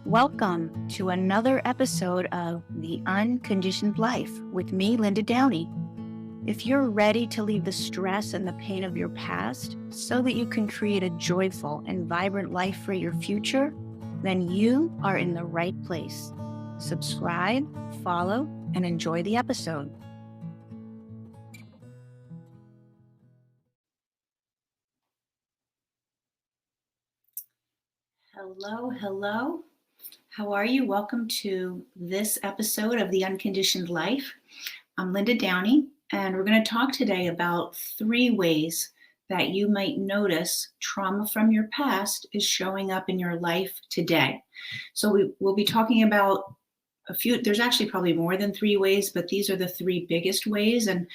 Welcome to another episode of The Unconditioned Life with me, Linda Downey. If you're ready to leave the stress and the pain of your past so that you can create a joyful and vibrant life for your future, then you are in the right place. Subscribe, follow, and enjoy the episode. Hello. How are you? Welcome to this episode of The Unconditioned Life. I'm Linda Downey, and we're going to talk today about 3 ways that you might notice trauma from your past is showing up in your life today. So we'll be talking about a few. There's actually probably more than 3 ways, but these are the 3 biggest ways. And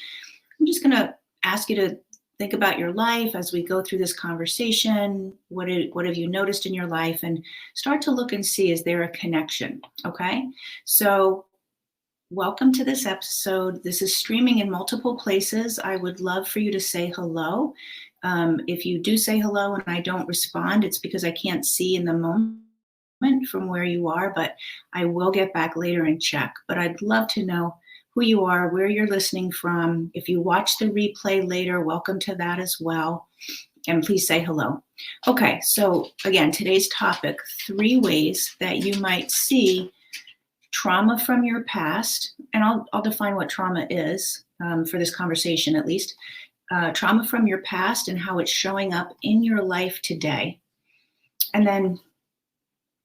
I'm just going to ask you to think about your life as we go through this conversation. What have you noticed in your life? And start to look and see, is there a connection? Okay. So welcome to this episode. This is streaming in multiple places. I would love for you to say hello. If you do say hello and I don't respond, it's because I can't see in the moment from where you are, but I will get back later and check. But I'd love to know who you are, where you're listening from. If you watch the replay later, welcome to that as well. And please say hello. Okay, so again, today's topic, 3 ways that you might see trauma from your past. And I'll define what trauma is for this conversation at least. Trauma from your past and how it's showing up in your life today. And then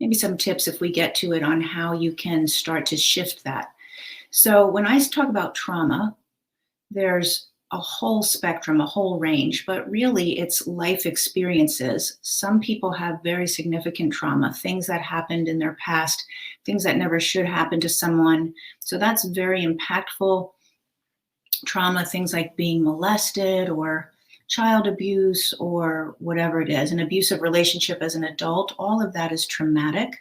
maybe some tips if we get to it on how you can start to shift that. So when I talk about trauma, there's a whole spectrum, a whole range, but really it's life experiences. Some people have very significant trauma, things that happened in their past, things that never should happen to someone. So that's very impactful trauma, things like being molested or child abuse or whatever it is, an abusive relationship as an adult. All of that is traumatic.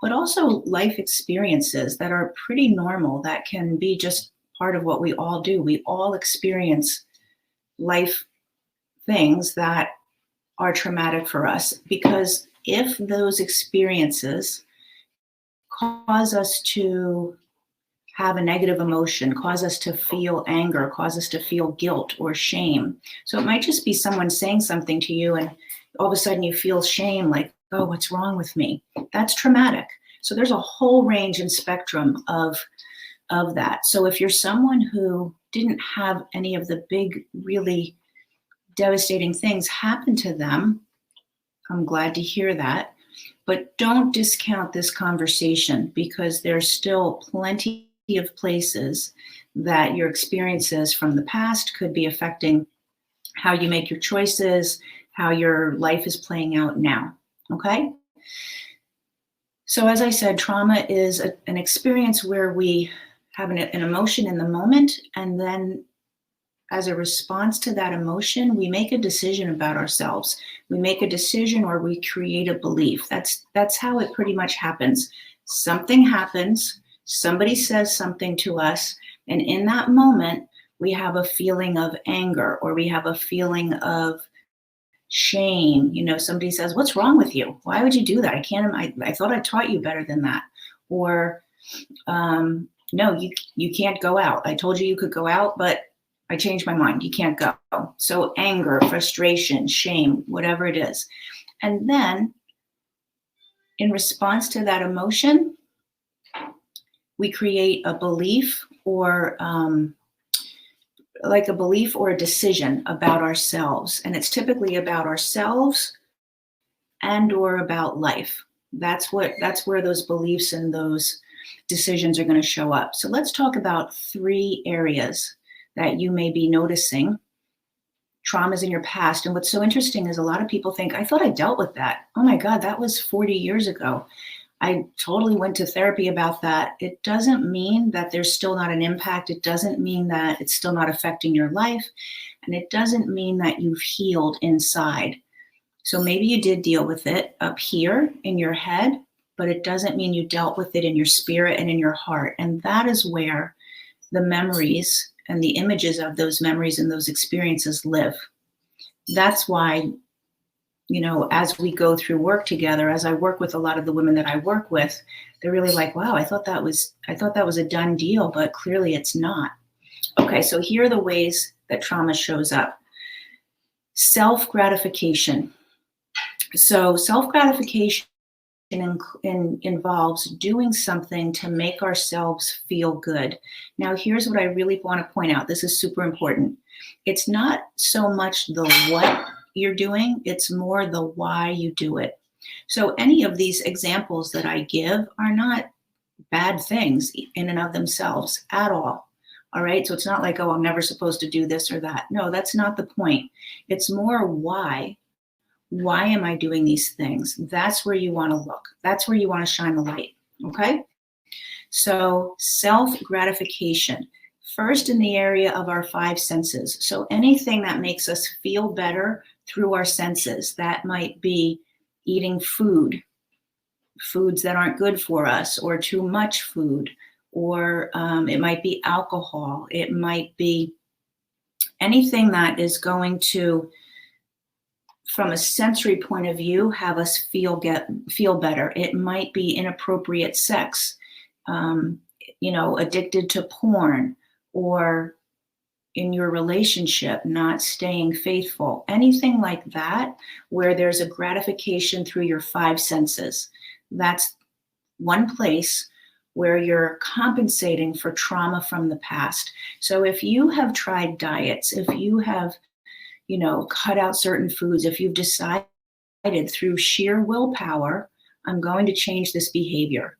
But also life experiences that are pretty normal, that can be just part of what we all do. We all experience life things that are traumatic for us, because if those experiences cause us to have a negative emotion, cause us to feel anger, cause us to feel guilt or shame. So it might just be someone saying something to you and all of a sudden you feel shame, like, oh, what's wrong with me? That's traumatic. So there's a whole range and spectrum of that. So if you're someone who didn't have any of the big, really devastating things happen to them, I'm glad to hear that. But don't discount this conversation, because there's still plenty of places that your experiences from the past could be affecting how you make your choices, how your life is playing out now. Okay? So as I said, trauma is an experience where we have an emotion in the moment, and then as a response to that emotion, we make a decision about ourselves. We make a decision or we create a belief. That's how it pretty much happens. Something happens, somebody says something to us, and in that moment, we have a feeling of anger, or we have a feeling of shame. You know, somebody says, what's wrong with you? Why would you do that? I thought I taught you better than that. Or, no, you can't go out. I told you you could go out, but I changed my mind. You can't go. So anger, frustration, shame, whatever it is. And then in response to that emotion, we create a belief or like a belief or a decision about ourselves. And it's typically about ourselves and or about life. That's where those beliefs and those decisions are going to show up. So let's talk about 3 areas that you may be noticing traumas in your past. And what's so interesting is a lot of people think, I thought I dealt with that. Oh my God, that was 40 years ago. I totally went to therapy about that. It doesn't mean that there's still not an impact. It doesn't mean that it's still not affecting your life. And it doesn't mean that you've healed inside. So maybe you did deal with it up here in your head, but it doesn't mean you dealt with it in your spirit and in your heart. And that is where the memories and the images of those memories and those experiences live. That's why as we go through work together, as I work with a lot of the women that I work with, they're really like, wow, I thought that was a done deal, but clearly it's not. Okay, so here are the ways that trauma shows up. Self-gratification. So self-gratification involves doing something to make ourselves feel good. Now, here's what I really want to point out. This is super important. It's not so much the what you're doing, it's more the why you do it. So any of these examples that I give are not bad things in and of themselves at all. All right. So it's not like, oh, I'm never supposed to do this or that. No, that's not the point. It's more why. Why am I doing these things? That's where you want to look. That's where you want to shine the light. Okay. So self-gratification, first in the area of our five senses. So anything that makes us feel better through our senses, that might be eating foods that aren't good for us, or too much food, or it might be alcohol. It might be anything that is going to, from a sensory point of view, have us feel better. It might be inappropriate sex, addicted to porn, or in your relationship, not staying faithful, anything like that, where there's a gratification through your five senses. That's one place where you're compensating for trauma from the past. So if you have tried diets, if you have, cut out certain foods, if you've decided through sheer willpower, I'm going to change this behavior,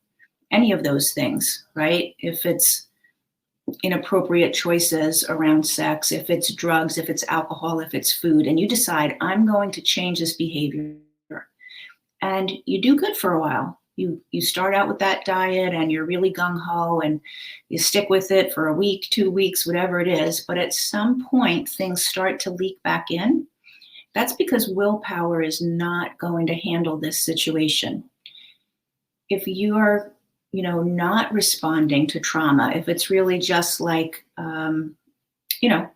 any of those things, right? If it's inappropriate choices around sex, if it's drugs, if it's alcohol, if it's food, and you decide, I'm going to change this behavior, and you do good for a while. You start out with that diet and you're really gung-ho and you stick with it for a week, 2 weeks, whatever it is. But at some point, things start to leak back in. That's because willpower is not going to handle this situation. If you are, not responding to trauma, if it's really just like, I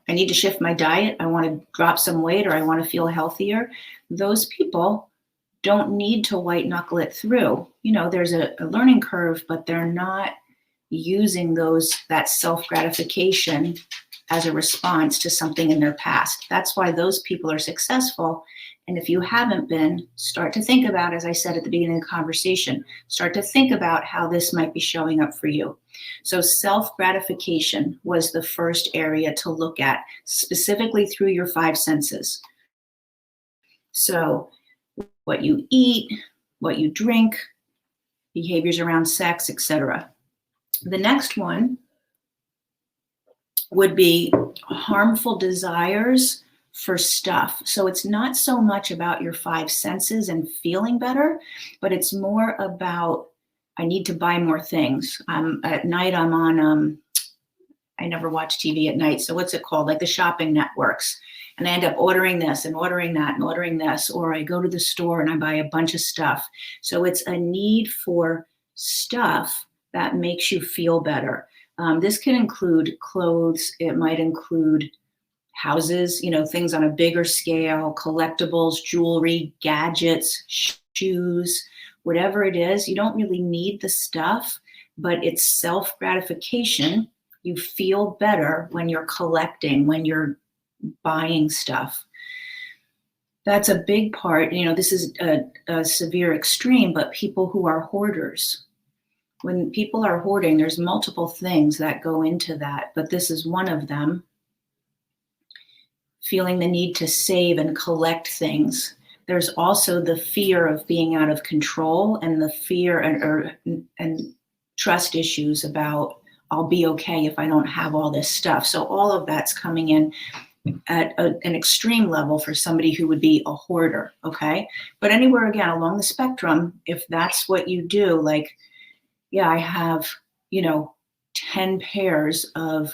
need to shift my diet, I want to drop some weight, or I want to feel healthier, those people don't need to white knuckle it through. There's a learning curve, but they're not using that self-gratification as a response to something in their past. That's why those people are successful. And if you haven't been, start to think about, as I said at the beginning of the conversation, start to think about how this might be showing up for you. So self-gratification was the first area to look at, specifically through your five senses. So what you eat, what you drink, behaviors around sex, etc. The next one would be harmful desires for stuff. So it's not so much about your five senses and feeling better, but it's more about, I need to buy more things. At night, I'm on, I never watch TV at night. So what's it called? Like the shopping networks. And I end up ordering this and ordering that and ordering this, or I go to the store and I buy a bunch of stuff. So it's a need for stuff that makes you feel better. This can include clothes. It might include houses, things on a bigger scale, collectibles, jewelry, gadgets, shoes, whatever it is. You don't really need the stuff, but it's self-gratification. You feel better when you're collecting, when you're buying stuff. That's a big part. This is a severe extreme, but people who are hoarders, when people are hoarding, there's multiple things that go into that, but this is one of them. Feeling the need to save and collect things. There's also the fear of being out of control, and the fear and trust issues about, I'll be okay if I don't have all this stuff. So all of that's coming in at an extreme level for somebody who would be a hoarder, okay? But anywhere, again, along the spectrum, if that's what you do, like, yeah, I have, 10 pairs of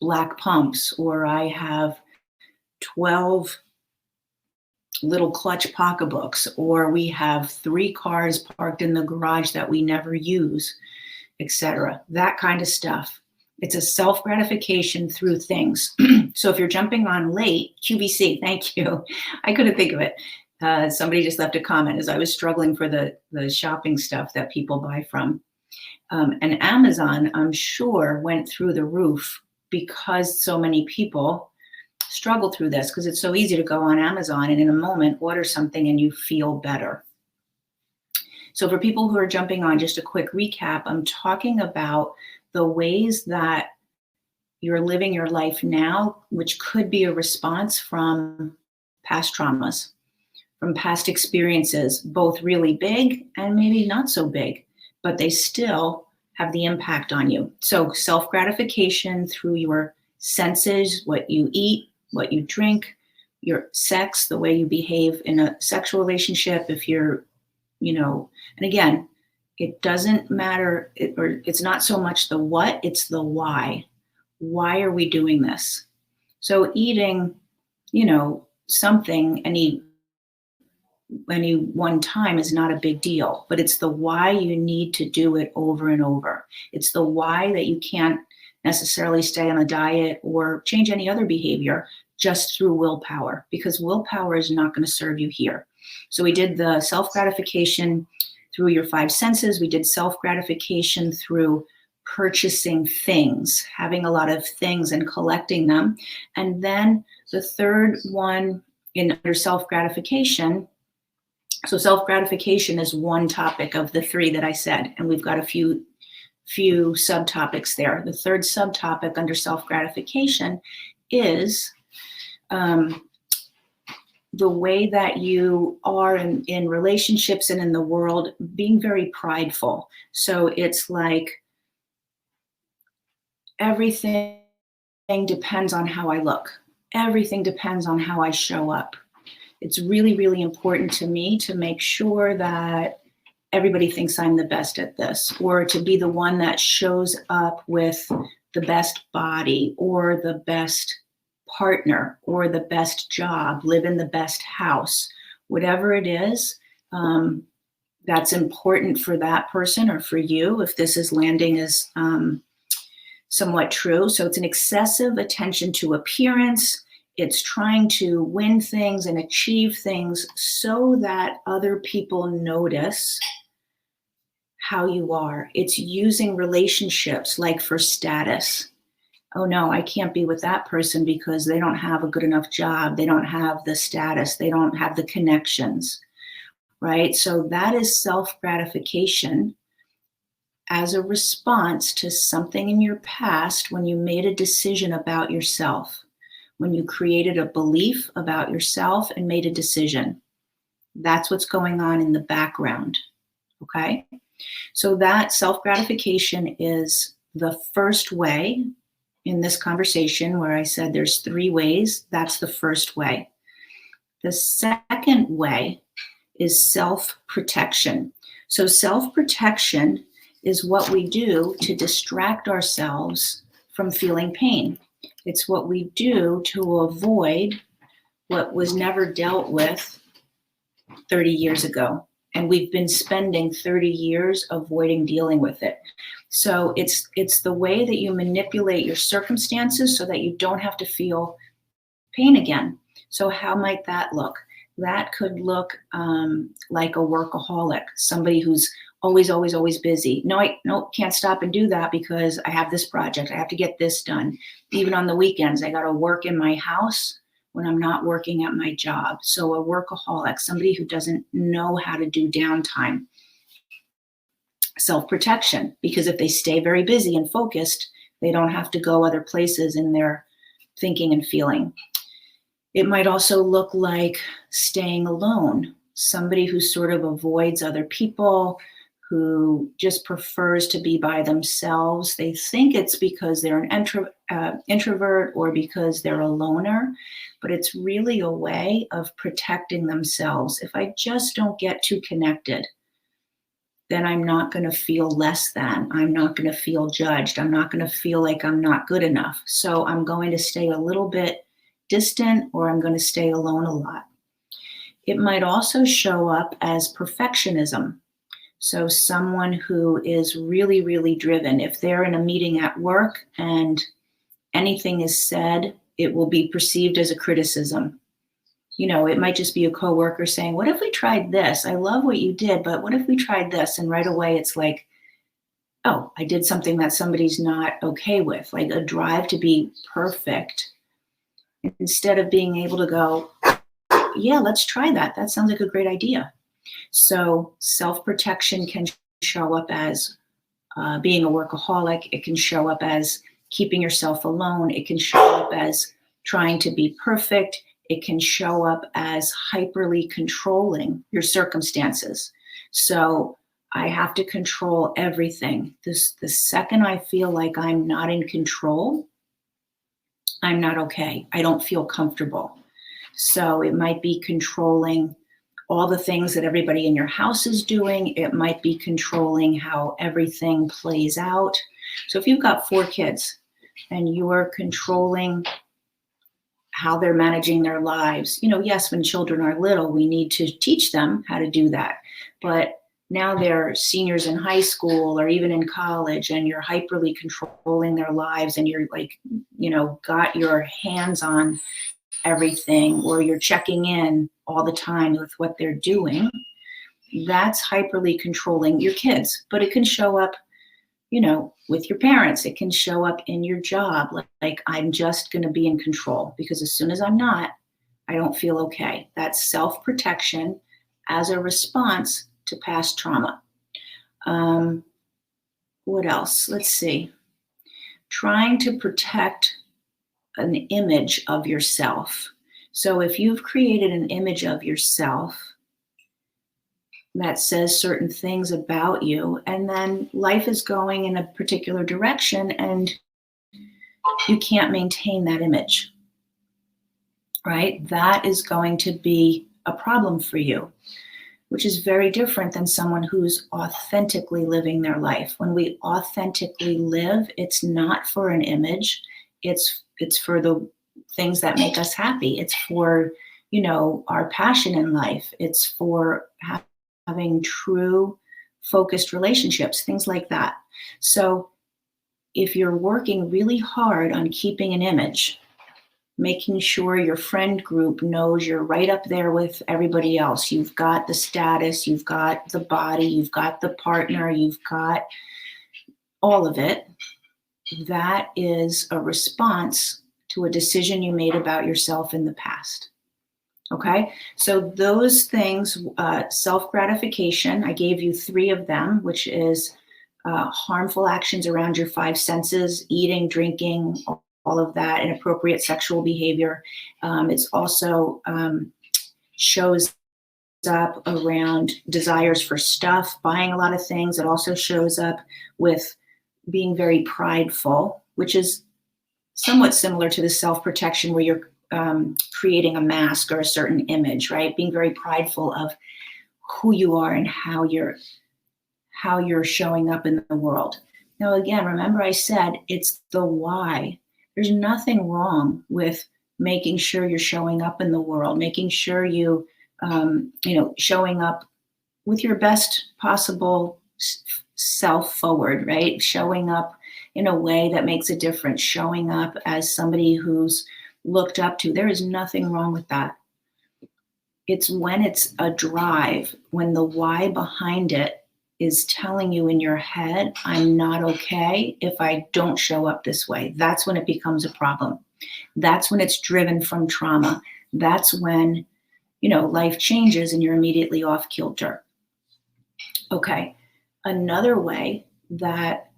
black pumps, or I have 12 little clutch pocketbooks, or we have 3 cars parked in the garage that we never use, etc. That kind of stuff. It's a self-gratification through things. So if you're jumping on late, QVC, thank you. I couldn't think of it. Somebody just left a comment as I was struggling for the shopping stuff that people buy from. And Amazon, I'm sure, went through the roof because so many people struggle through this, because it's so easy to go on Amazon and in a moment order something and you feel better. So for people who are jumping on, just a quick recap, I'm talking about the ways that you're living your life now, which could be a response from past traumas, from past experiences, both really big and maybe not so big, but they still have the impact on you. So self-gratification through your senses, what you eat, what you drink, your sex, the way you behave in a sexual relationship, if you're, and again, it doesn't matter, it's not so much the what, it's the why. Why are we doing this? So eating, something any one time is not a big deal, but it's the why you need to do it over and over. It's the why that you can't necessarily stay on a diet or change any other behavior just through willpower, because willpower is not going to serve you here. So we did the self-gratification through your five senses. We did self-gratification through purchasing things, having a lot of things and collecting them. And then the third one under self-gratification. So self-gratification is one topic of the three that I said, and we've got a few subtopics there. The third subtopic under self-gratification is the way that you are in relationships and in the world, being very prideful. So it's like everything depends on how I look. Everything depends on how I show up. It's really, really important to me to make sure that everybody thinks I'm the best at this, or to be the one that shows up with the best body or the best partner or the best job, live in the best house, whatever it is, that's important for that person or for you, if this is landing as somewhat true. So it's an excessive attention to appearance. It's trying to win things and achieve things so that other people notice how you are. It's using relationships like for status. Oh no, I can't be with that person because they don't have a good enough job. They don't have the status. They don't have the connections, right? So that is self-gratification as a response to something in your past when you made a decision about yourself, when you created a belief about yourself and made a decision. That's what's going on in the background, okay? So that self-gratification is the first way in this conversation where I said there's three ways. That's the first way. The second way is self-protection. So self-protection is what we do to distract ourselves from feeling pain. It's what we do to avoid what was never dealt with 30 years ago. And we've been spending 30 years avoiding dealing with it. So it's the way that you manipulate your circumstances so that you don't have to feel pain again. So how might that look? That could look like a workaholic, somebody who's always busy. No, can't stop and do that because I have this project. I have to get this done. Even on the weekends, I got to work in my house when I'm not working at my job. So a workaholic, somebody who doesn't know how to do downtime. Self-protection, because if they stay very busy and focused, they don't have to go other places in their thinking and feeling. It might also look like staying alone, somebody who sort of avoids other people, who just prefers to be by themselves. They think it's because they're an introvert or because they're a loner, but it's really a way of protecting themselves. If I just don't get too connected, then I'm not going to feel less than. I'm not going to feel judged. I'm not going to feel like I'm not good enough. So I'm going to stay a little bit distant, or I'm going to stay alone a lot. It might also show up as perfectionism. So someone who is really, really driven. If they're in a meeting at work and anything is said, it will be perceived as a criticism. It might just be a coworker saying, "What if we tried this? I love what you did, but what if we tried this?" And right away it's like, "Oh, I did something that somebody's not okay with," like a drive to be perfect instead of being able to go, "Yeah, let's try that. That sounds like a great idea." So self-protection can show up as being a workaholic. It can show up as keeping yourself alone. It can show up as trying to be perfect. It can show up as hyperly controlling your circumstances. So I have to control everything. The second I feel like I'm not in control, I'm not okay. I don't feel comfortable. So it might be controlling all the things that everybody in your house is doing. It might be controlling how everything plays out. So if you've got 4 kids and you're controlling how they're managing their lives, yes, when children are little, we need to teach them how to do that. But now they're seniors in high school or even in college, and you're hyperly controlling their lives, and you're like, got your hands on everything, or you're checking in all the time with what they're doing. That's hyperly controlling your kids. But it can show up, with your parents. It can show up in your job. Like I'm just going to be in control, because as soon as I'm not, I don't feel okay. That's self-protection as a response to past trauma. What else? Let's see. Trying to protect an image of yourself. So if you've created an image of yourself that says certain things about you, and then life is going in a particular direction and you can't maintain that image, right? That is going to be a problem for you, which is very different than someone who's authentically living their life. When we authentically live, it's not for an image. It's for the things that make us happy. It's for, our passion in life. It's for having true focused relationships, things like that. So if you're working really hard on keeping an image, making sure your friend group knows you're right up there with everybody else, you've got the status, you've got the body, you've got the partner, you've got all of it, that is a response to a decision you made about yourself in the past. Okay, so those things, self-gratification, I gave you 3 of them, which is harmful actions around your 5 senses, eating, drinking, all of that, inappropriate sexual behavior. It's also shows up around desires for stuff, buying a lot of things. It also shows up with being very prideful, which is somewhat similar to the self-protection where you're creating a mask or a certain image, right? Being very prideful of who you are and how you're showing up in the world. Now, again, remember I said it's the why. There's nothing wrong with making sure you're showing up in the world, making sure you, showing up with your best possible self forward, right? Showing up in a way that makes a difference, showing up as somebody who's looked up to. There is nothing wrong with that. It's when it's a drive, when the why behind it is telling you in your head, I'm not okay if I don't show up this way. That's when it becomes a problem. That's when it's driven from trauma. That's when, life changes and you're immediately off kilter. Okay. Another way that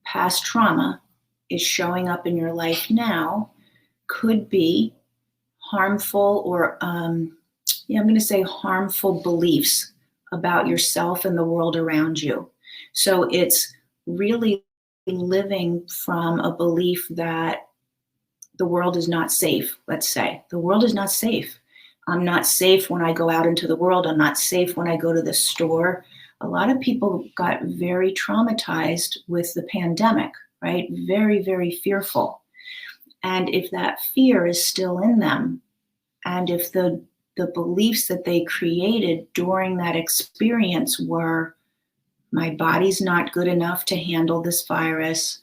past trauma is showing up in your life now could be harmful or, I'm going to say harmful beliefs about yourself and the world around you. So it's really living from a belief that the world is not safe. Let's say the world is not safe. I'm not safe when I go out into the world. I'm not safe when I go to the store. A lot of people got very traumatized with the pandemic, right? Very, very fearful. And if that fear is still in them, and if the beliefs that they created during that experience were, my body's not good enough to handle this virus,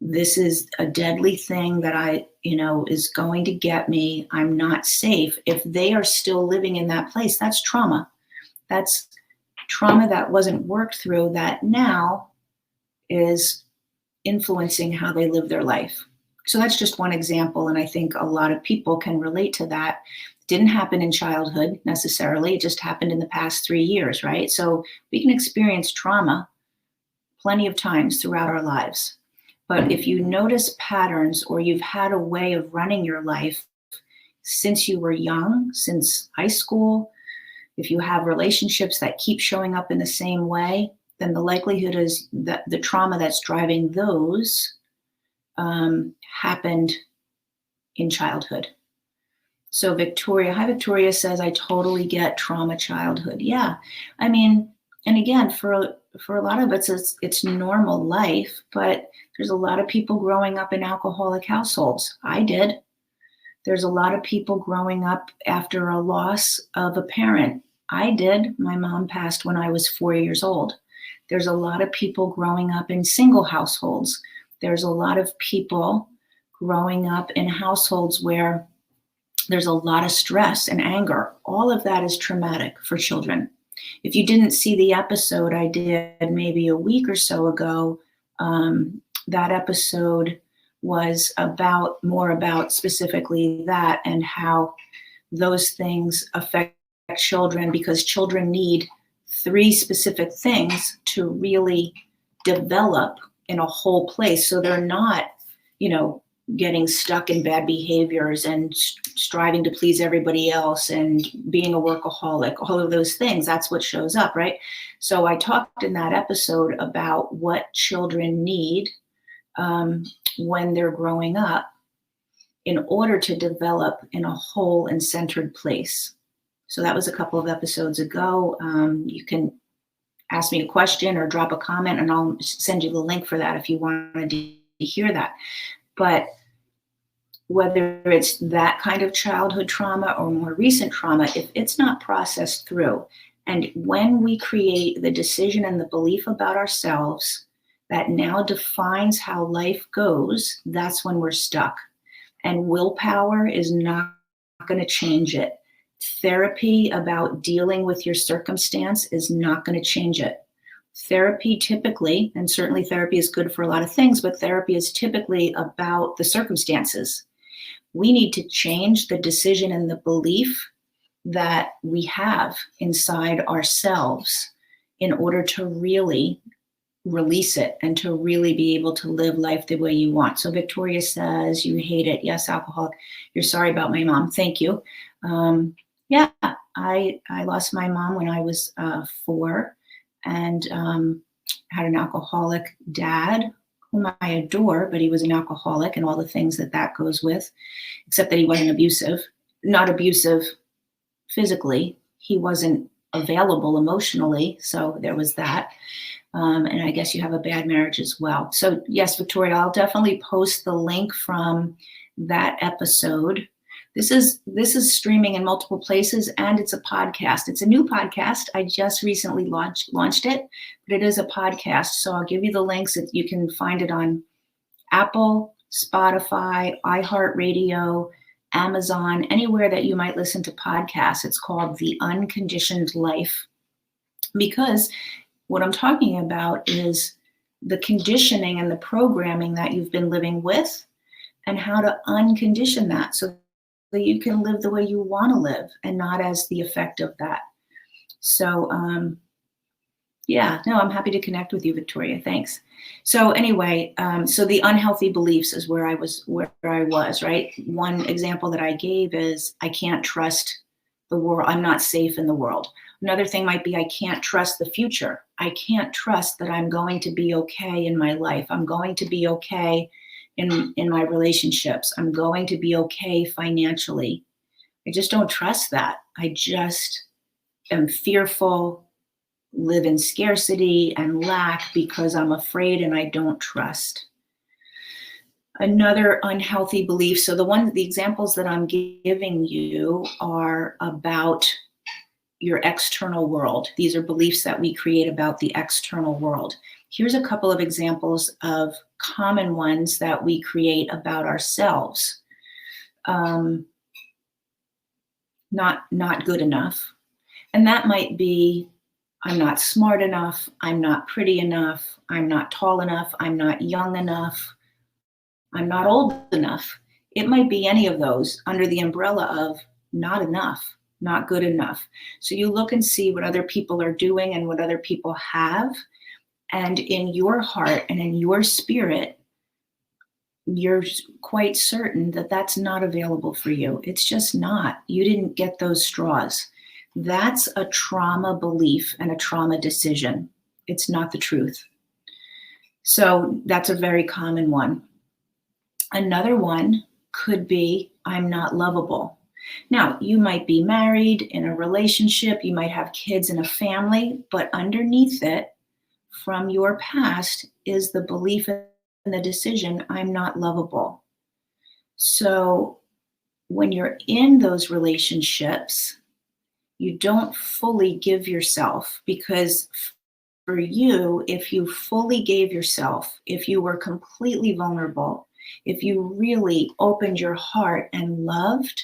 This is a deadly thing that is going to get me. I'm not safe. If they are still living in that place, that's trauma. That's trauma that wasn't worked through that now is influencing how they live their life. So that's just one example. And I think a lot of people can relate to that. It didn't happen in childhood necessarily. It just happened in the past 3 years, right? So we can experience trauma plenty of times throughout our lives. But if you notice patterns or you've had a way of running your life since you were young, since high school, if you have relationships that keep showing up in the same way, then the likelihood is that the trauma that's driving those happened in childhood. So Victoria says, I totally get trauma childhood. Yeah, I mean, and again, for a lot of it's normal life, but there's a lot of people growing up in alcoholic households. I did. There's a lot of people growing up after a loss of a parent. I did. My mom passed when I was 4 years old. There's a lot of people growing up in single households. There's a lot of people growing up in households where there's a lot of stress and anger. All of that is traumatic for children. If you didn't see the episode I did maybe a week or so ago, that episode was more about specifically that and how those things affect children, because children need 3 specific things to really develop in a whole place. So they're not, getting stuck in bad behaviors and striving to please everybody else and being a workaholic, all of those things. That's what shows up, right? So I talked in that episode about what children need when they're growing up in order to develop in a whole and centered place. So that was a couple of episodes ago. You can ask me a question or drop a comment and I'll send you the link for that if you wanted to hear that. But whether it's that kind of childhood trauma or more recent trauma, if it's not processed through, and when we create the decision and the belief about ourselves that now defines how life goes, that's when we're stuck. And willpower is not going to change it. Therapy about dealing with your circumstance is not going to change it. Therapy typically, and certainly therapy is good for a lot of things, but therapy is typically about the circumstances. We need to change the decision and the belief that we have inside ourselves in order to really release it and to really be able to live life the way you want. So Victoria says, you hate it. Yes, alcoholic. You're sorry about my mom. Thank you. Yeah, I lost my mom when I was 4 and had an alcoholic dad whom I adore, but he was an alcoholic and all the things that goes with, except that he wasn't abusive, not abusive physically. He wasn't available emotionally. So there was that. And I guess you have a bad marriage as well. So yes, Victoria, I'll definitely post the link from that episode. This is streaming in multiple places and it's a podcast. It's a new podcast. I just recently launched it, but it is a podcast. So I'll give you the links. You can find it on Apple, Spotify, iHeartRadio, Amazon, anywhere that you might listen to podcasts. It's called The Unconditioned Life, because what I'm talking about is the conditioning and the programming that you've been living with and how to uncondition that so that you can live the way you want to live and not as the effect of that. So, I'm happy to connect with you, Victoria. Thanks. So anyway, so the unhealthy beliefs is where I was, right? One example that I gave is I can't trust the world. I'm not safe in the world. Another thing might be I can't trust the future. I can't trust that I'm going to be okay in my life. I'm going to be okay in my relationships. I'm going to be okay financially. I just don't trust that. I just am fearful, live in scarcity and lack because I'm afraid and I don't trust. Another unhealthy belief. So the examples that I'm giving you are about your external world. These are beliefs that we create about the external world. Here's a couple of examples of common ones that we create about ourselves. Um, not good enough. And that might be, I'm not smart enough, I'm not pretty enough, I'm not tall enough, I'm not young enough, I'm not old enough. It might be any of those under the umbrella of not enough, not good enough. So you look and see what other people are doing and what other people have. And in your heart and in your spirit, you're quite certain that that's not available for you. It's just not. You didn't get those straws. That's a trauma belief and a trauma decision. It's not the truth. So that's a very common one. Another one could be, I'm not lovable. Now, you might be married in a relationship, you might have kids in a family, but underneath it, from your past, is the belief and the decision, I'm not lovable. So when you're in those relationships, you don't fully give yourself, because for you, if you fully gave yourself, if you were completely vulnerable, if you really opened your heart and loved,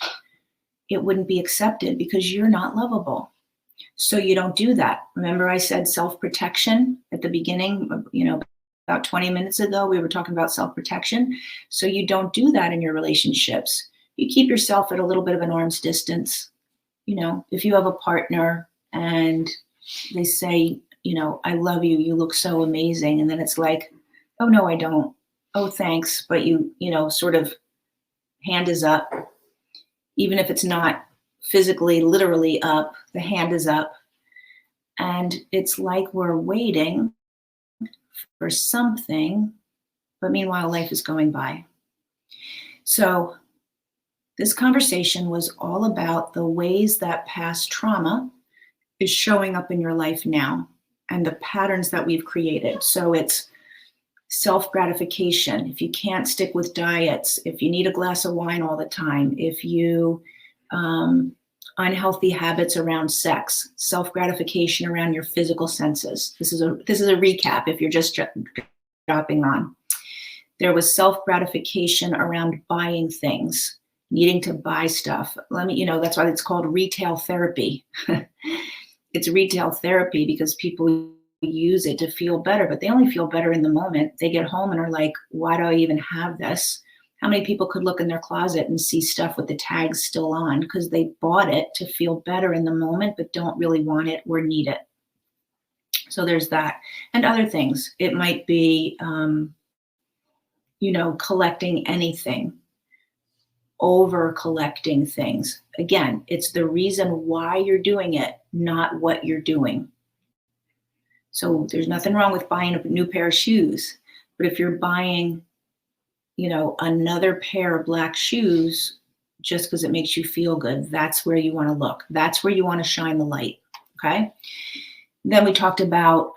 it wouldn't be accepted because you're not lovable. So you don't do that. Remember I said self-protection at the beginning, about 20 minutes ago, we were talking about self-protection. So you don't do that in your relationships. You keep yourself at a little bit of an arm's distance. If you have a partner and they say, I love you, you look so amazing. And then it's like, oh, no, I don't. Oh, thanks. But sort of hand is up. Even if it's not physically, literally up, the hand is up. And it's like we're waiting for something, but meanwhile, life is going by. So this conversation was all about the ways that past trauma is showing up in your life now and the patterns that we've created. So it's self-gratification. If you can't stick with diets, if you need a glass of wine all the time, if you unhealthy habits around sex, self-gratification around your physical senses. This is a recap if you're just dropping on. There was self-gratification around buying things, needing to buy stuff. That's why it's called retail therapy. It's retail therapy because people use it to feel better, but they only feel better in the moment. They get home and are like, why do I even have this? How many people could look in their closet and see stuff with the tags still on because they bought it to feel better in the moment, but don't really want it or need it? So there's that. And other things. It might be, collecting anything, over collecting things. Again, it's the reason why you're doing it, not what you're doing. So there's nothing wrong with buying a new pair of shoes. But if you're buying, another pair of black shoes just because it makes you feel good, that's where you want to look. That's where you want to shine the light. Okay. Then we talked about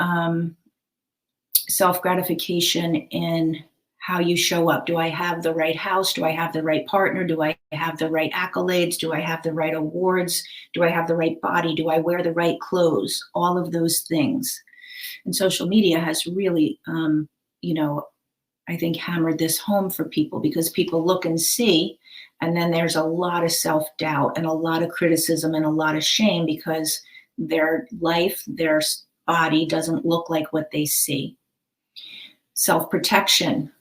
self-gratification in how you show up. Do I have the right house? Do I have the right partner? Do I have the right accolades? Do I have the right awards? Do I have the right body? Do I wear the right clothes? All of those things. And social media has really, I think hammered this home for people because people look and see, and then there's a lot of self-doubt and a lot of criticism and a lot of shame because their life, their body doesn't look like what they see. Self-protection,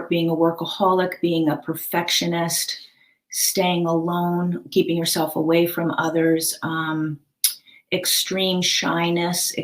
being a workaholic, being a perfectionist, staying alone, keeping yourself away from others, extreme shyness,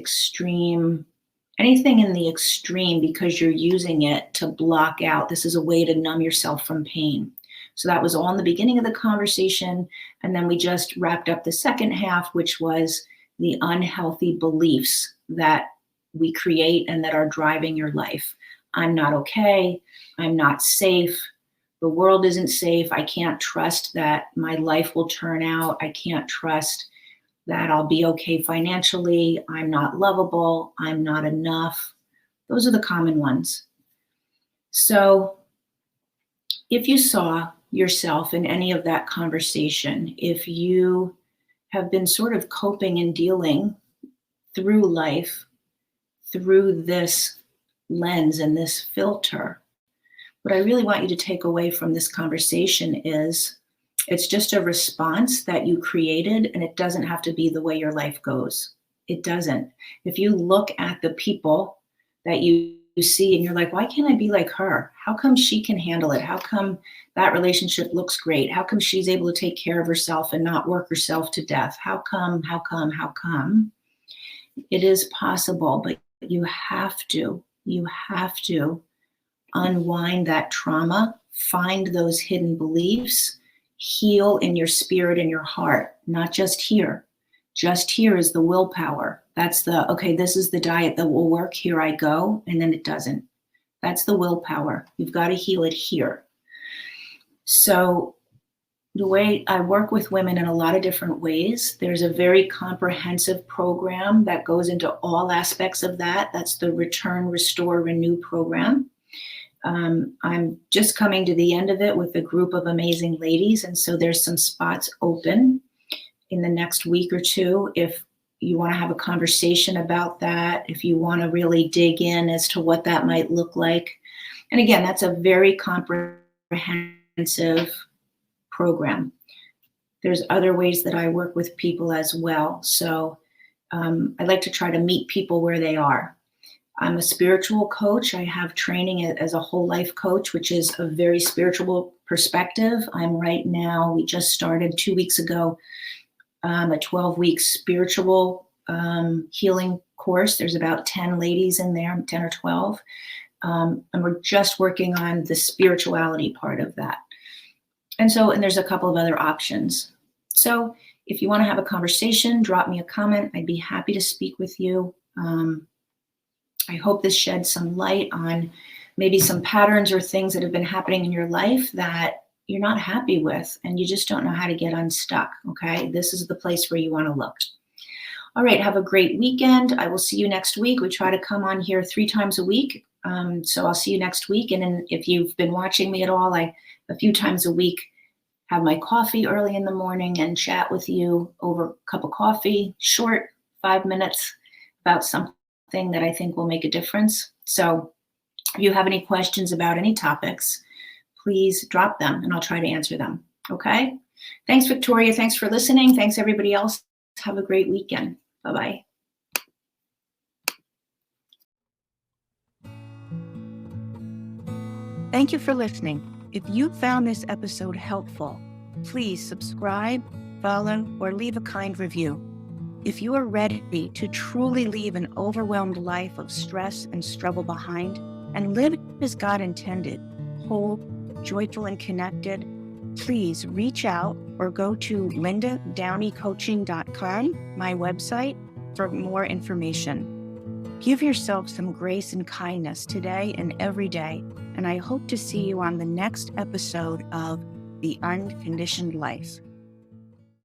anything in the extreme because you're using it to block out. This is a way to numb yourself from pain. So that was all in the beginning of the conversation. And then we just wrapped up the second half, which was the unhealthy beliefs that we create and that are driving your life. I'm not okay. I'm not safe. The world isn't safe. I can't trust that my life will turn out. I can't trust that I'll be okay financially. I'm not lovable. I'm not enough. Those are the common ones. So if you saw yourself in any of that conversation, if you have been sort of coping and dealing through life through this lens and this filter, what I really want you to take away from this conversation is it's just a response that you created, and it doesn't have to be the way your life goes. It doesn't. If you look at the people that you see and you're like, why can't I be like her? How come she can handle it? How come that relationship looks great? How come she's able to take care of herself and not work herself to death? How come? It is possible, but you have to unwind that trauma, find those hidden beliefs, heal in your spirit and your heart, not just here. Just here is the willpower. That's okay, this is the diet that will work. Here I go. And then it doesn't. That's the willpower. You've got to heal it here. So the way I work with women in a lot of different ways, there's a very comprehensive program that goes into all aspects of that. That's the Return, Restore, Renew program. I'm just coming to the end of it with a group of amazing ladies. And so there's some spots open in the next week or two. If you want to have a conversation about that, if you want to really dig in as to what that might look like. And again, that's a very comprehensive program. There's other ways that I work with people as well. So I like to try to meet people where they are. I'm a spiritual coach. I have training as a whole life coach, which is a very spiritual perspective. We just started 2 weeks ago, a 12-week spiritual healing course. There's about 10 ladies in there, 10 or 12. And we're just working on the spirituality part of that. And there's a couple of other options. So if you want to have a conversation, drop me a comment. I'd be happy to speak with you. I hope this sheds some light on maybe some patterns or things that have been happening in your life that you're not happy with and you just don't know how to get unstuck, okay? This is the place where you want to look. All right, have a great weekend. I will see you next week. We try to come on here 3 times a week. So I'll see you next week. And then if you've been watching me at all, a few times a week, have my coffee early in the morning and chat with you over a cup of coffee, short 5 minutes about something that I think will make a difference. So if you have any questions about any topics, please drop them and I'll try to answer them. Okay? Thanks, Victoria. Thanks for listening. Thanks, everybody else. Have a great weekend. Bye-bye. Thank you for listening. If you found this episode helpful, please subscribe, follow, or leave a kind review. If you are ready to truly leave an overwhelmed life of stress and struggle behind and live as God intended, whole, joyful, and connected, please reach out or go to lindadowneycoaching.com, my website, for more information. Give yourself some grace and kindness today and every day, and I hope to see you on the next episode of The Unconditioned Life.